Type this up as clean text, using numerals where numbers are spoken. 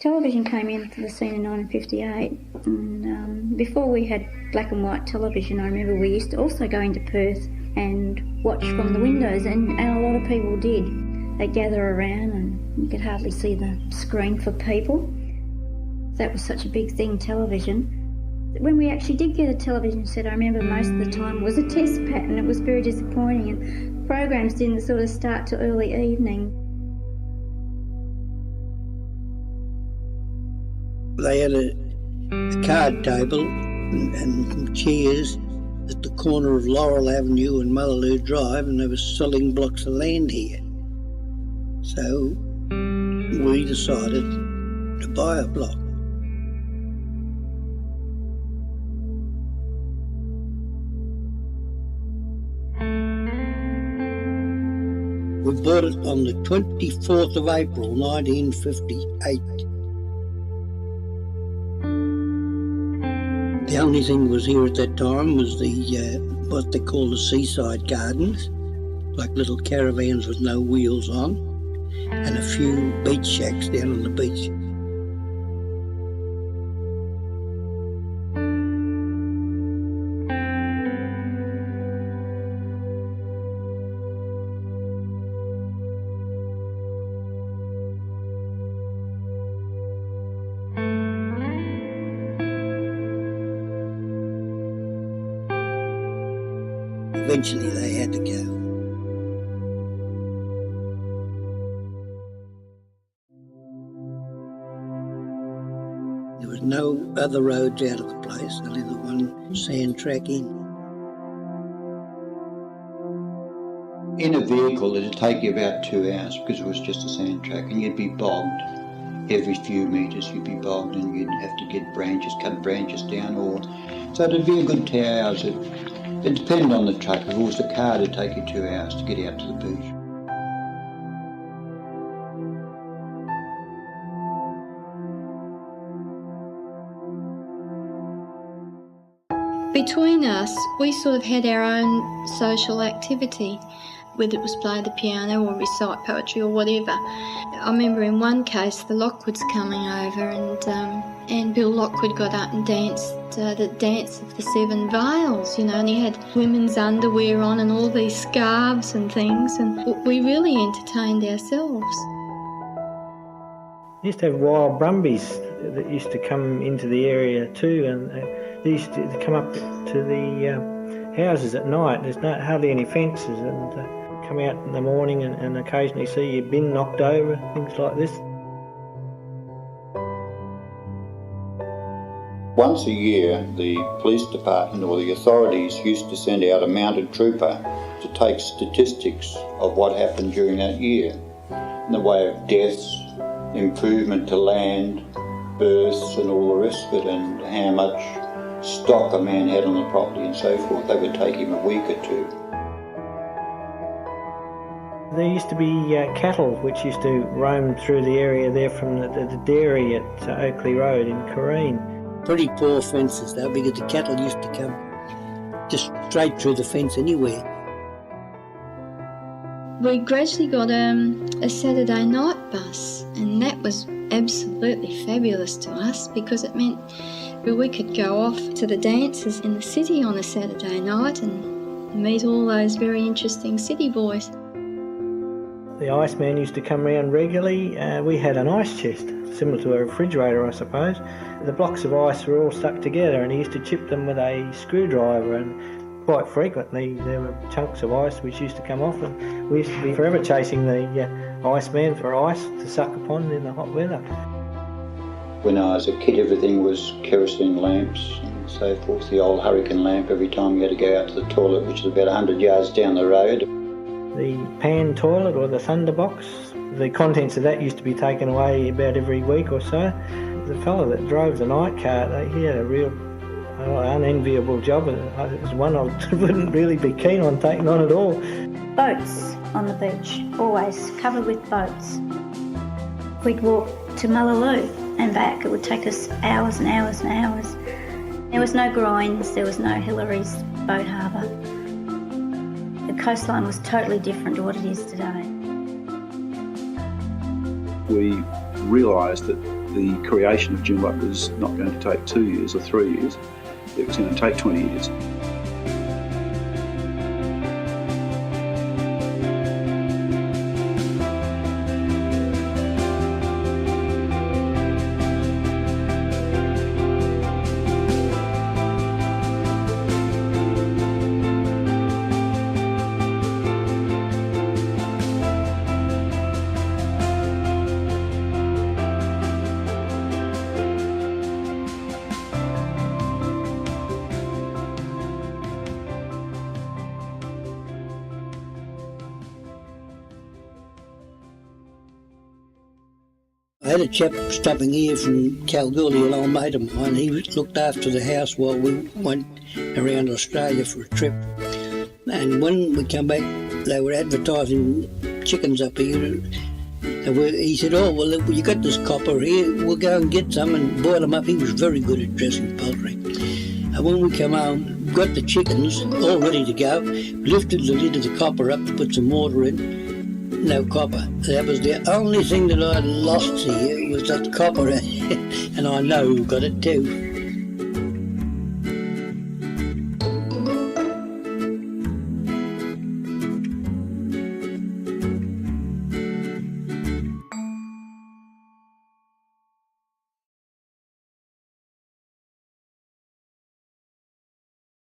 Television came into the scene in 1958, and before we had black and white television, I remember we used to also go into Perth and watch from the windows, and a lot of people did. They'd gather around and you could hardly see the screen for people. That was such a big thing, television. When we actually did get a television set, I remember most of the time was a test pattern. It was very disappointing, and programs didn't sort of start till early evening. They had a card table and some chairs at the corner of Laurel Avenue and Mullaloo Drive, and they were selling blocks of land here. So we decided to buy a block. We bought it on the 24th of April 1958. The only thing that was here at that time was the what they call the seaside gardens, like little caravans with no wheels on, and a few beach shacks down on the beach. Eventually they had to go. There was no other roads out of the place, only the one sand track in. In a vehicle it'd take you about 2 hours because it was just a sand track, and you'd be bogged. Every few metres you'd be bogged and you'd have to get branches, cut branches down, or so it'd be a good 2 hours. It depended on the truck. If it was a car, it'd take you 2 hours to get out to the beach. Between us, we sort of had our own social activity, whether it was play the piano or recite poetry or whatever. I remember in one case the Lockwoods coming over, and Bill Lockwood got up and danced the dance of the Seven Veils, and he had women's underwear on and all these scarves and things, and we really entertained ourselves. We used to have wild brumbies that used to come into the area too, and they used to come up to the houses at night. There's hardly any fences, and come out in the morning and occasionally see your bin knocked over, things like this. Once a year, the police department or the authorities used to send out a mounted trooper to take statistics of what happened during that year in the way of deaths, improvement to land, births and all the rest of it, and how much stock a man had on the property and so forth. They would take him a week or two. There used to be cattle which used to roam through the area there from the dairy at Oakley Road in Corrine. Pretty poor fences though, because the cattle used to come just straight through the fence anywhere. We gradually got a Saturday night bus, and that was absolutely fabulous to us because it meant we could go off to the dances in the city on a Saturday night and meet all those very interesting city boys. The Iceman used to come round regularly. We had an ice chest, similar to a refrigerator, I suppose. The blocks of ice were all stuck together, and he used to chip them with a screwdriver, and quite frequently there were chunks of ice which used to come off, and we used to be forever chasing the Iceman for ice to suck upon in the hot weather. When I was a kid, everything was kerosene lamps and so forth. The old hurricane lamp every time you had to go out to the toilet, which was about 100 yards down the road. The pan toilet or the thunderbox, the contents of that used to be taken away about every week or so. The fellow that drove the night car, he had a real unenviable job, and it was one I wouldn't really be keen on taking on at all. Boats on the beach, always covered with boats. We'd walk to Mullaloo and back. It would take us hours and hours and hours. There was no groins, there was no Hillary's boat harbour. The coastline was totally different to what it is today. We realised that the creation of Joondalup was not going to take 2 years or 3 years, it was going to take 20 years. I had a chap stopping here from Kalgoorlie, an old mate of mine. He looked after the house while we went around Australia for a trip. And when we come back, they were advertising chickens up here. And he said, oh, well, you got this copper here, we'll go and get some and boil them up. He was very good at dressing poultry. And when we come home, got the chickens all ready to go, lifted the lid of the copper up to put some water in. No copper. That was the only thing that I lost here, was that copper. And I know who got it too.